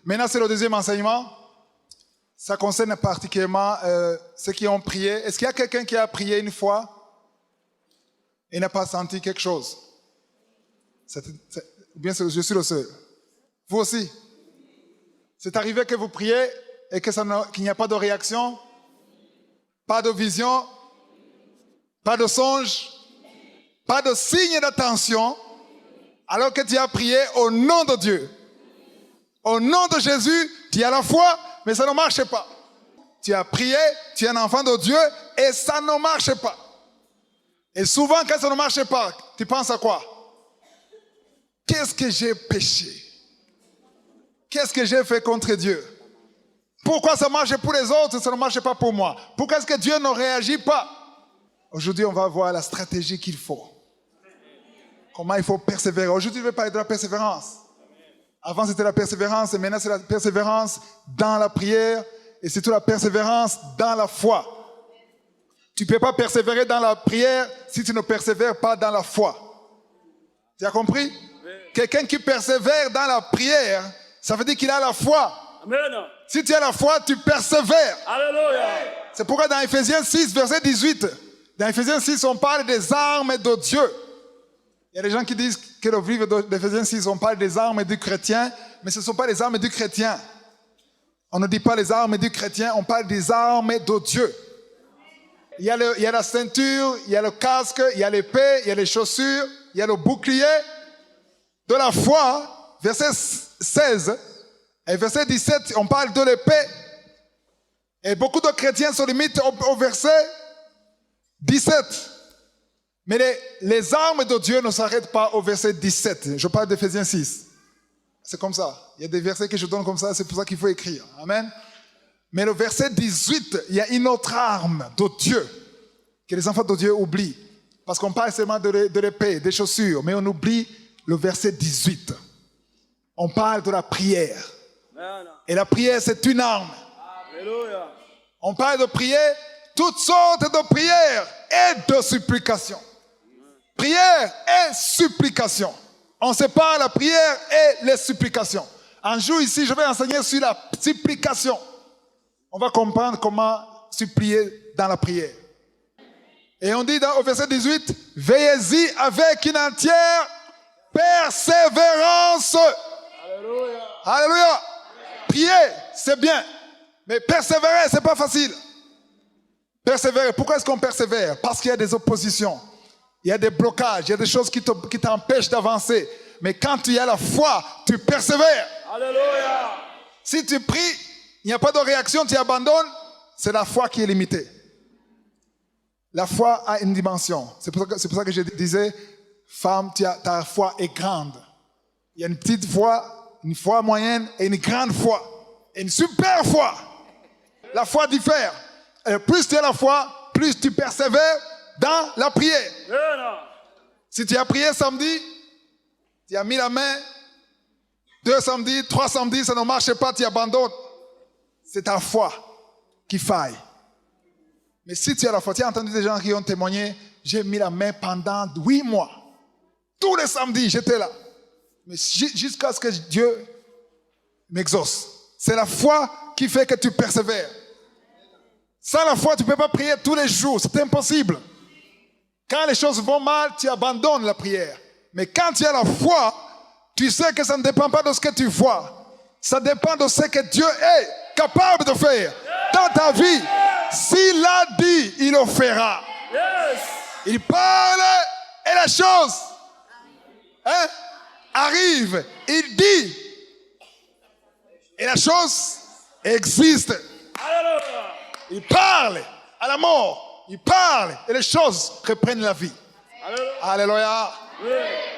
Maintenant, c'est le deuxième enseignement. Ça concerne particulièrement ceux qui ont prié. Est-ce qu'il y a quelqu'un qui a prié une fois et n'a pas senti quelque chose? Bien sûr, je suis le seul. Vous aussi? C'est arrivé que vous priez et qu'il n'y a pas de réaction, pas de vision, pas de songe, pas de signe d'attention, alors que tu as prié au nom de Dieu. Au nom de Jésus, tu as la foi, mais ça ne marche pas. Tu as prié, tu es un enfant de Dieu et ça ne marche pas. Et souvent, quand ça ne marche pas, tu penses à quoi? Qu'est-ce que j'ai péché? Qu'est-ce que j'ai fait contre Dieu? Pourquoi ça marche pour les autres et ça ne marche pas pour moi? Pourquoi est-ce que Dieu ne réagit pas? Aujourd'hui, on va voir la stratégie qu'il faut. Comment il faut persévérer. Aujourd'hui, je vais parler de la persévérance. Avant, c'était la persévérance et maintenant, c'est la persévérance dans la prière et surtout la persévérance dans la foi. Tu ne peux pas persévérer dans la prière si tu ne persévères pas dans la foi. Tu as compris? Quelqu'un qui persévère dans la prière, ça veut dire qu'il a la foi. Amen. Si tu as la foi, tu persévères. Alléluia. C'est pourquoi dans Ephésiens 6, verset 18, dans Ephésiens 6, on parle des armes de Dieu. Il y a des gens qui disent que le livre d'Éphésiens 6, on parle des armes du chrétien, mais ce ne sont pas les armes du chrétien. On ne dit pas les armes du chrétien, on parle des armes de Dieu. Il y a la ceinture, il y a le casque, il y a l'épée, il y a les chaussures, il y a le bouclier de la foi, verset 16 et verset 17, on parle de l'épée. Et beaucoup de chrétiens se limitent au verset 17. Mais les armes de Dieu ne s'arrêtent pas au verset 17. Je parle d'Éphésiens 6. C'est comme ça. Il y a des versets que je donne comme ça, c'est pour ça qu'il faut écrire. Amen. Mais le verset 18, il y a une autre arme de Dieu que les enfants de Dieu oublient. Parce qu'on parle seulement de l'épée, des chaussures, mais on oublie le verset 18. On parle de la prière. Et la prière, c'est une arme. Alléluia. On parle de prière, toutes sortes de prières et de supplications. Prière et supplication. On sépare la prière et les supplications. Un jour ici, je vais enseigner sur la supplication. On va comprendre comment supplier dans la prière. Et on dit au verset 18, veillez-y avec une entière persévérance. Alléluia. Alléluia. Prier, c'est bien. Mais persévérer, c'est pas facile. Persévérer. Pourquoi est-ce qu'on persévère? Parce qu'il y a des oppositions. Il y a des blocages, il y a des choses qui t'empêchent d'avancer. Mais quand tu as la foi, tu persévères. Alléluia. Si tu pries, il n'y a pas de réaction, tu abandonnes, c'est la foi qui est limitée. La foi a une dimension. C'est pour ça que je disais, femme, ta foi est grande. Il y a une petite foi, une foi moyenne et une grande foi. Et une super foi. La foi diffère. Et plus tu as la foi, plus tu persévères dans la prière. Si tu as prié samedi, tu as mis la main, 2 samedis, 3 samedis, ça ne marche pas, tu abandonnes. C'est ta foi qui faille. Mais si tu as la foi, tu as entendu des gens qui ont témoigné, j'ai mis la main pendant 8 mois. Tous les samedis, j'étais là. Mais jusqu'à ce que Dieu m'exauce. C'est la foi qui fait que tu persévères. Sans la foi, tu ne peux pas prier tous les jours. C'est impossible. Quand les choses vont mal, tu abandonnes la prière. Mais quand tu as la foi, tu sais que ça ne dépend pas de ce que tu vois. Ça dépend de ce que Dieu est capable de faire dans ta vie. S'il l'a dit, il le fera. Il parle et la chose arrive. Il dit et la chose existe. Il parle à la mort. Il parle et les choses reprennent la vie. Alléluia. Alléluia.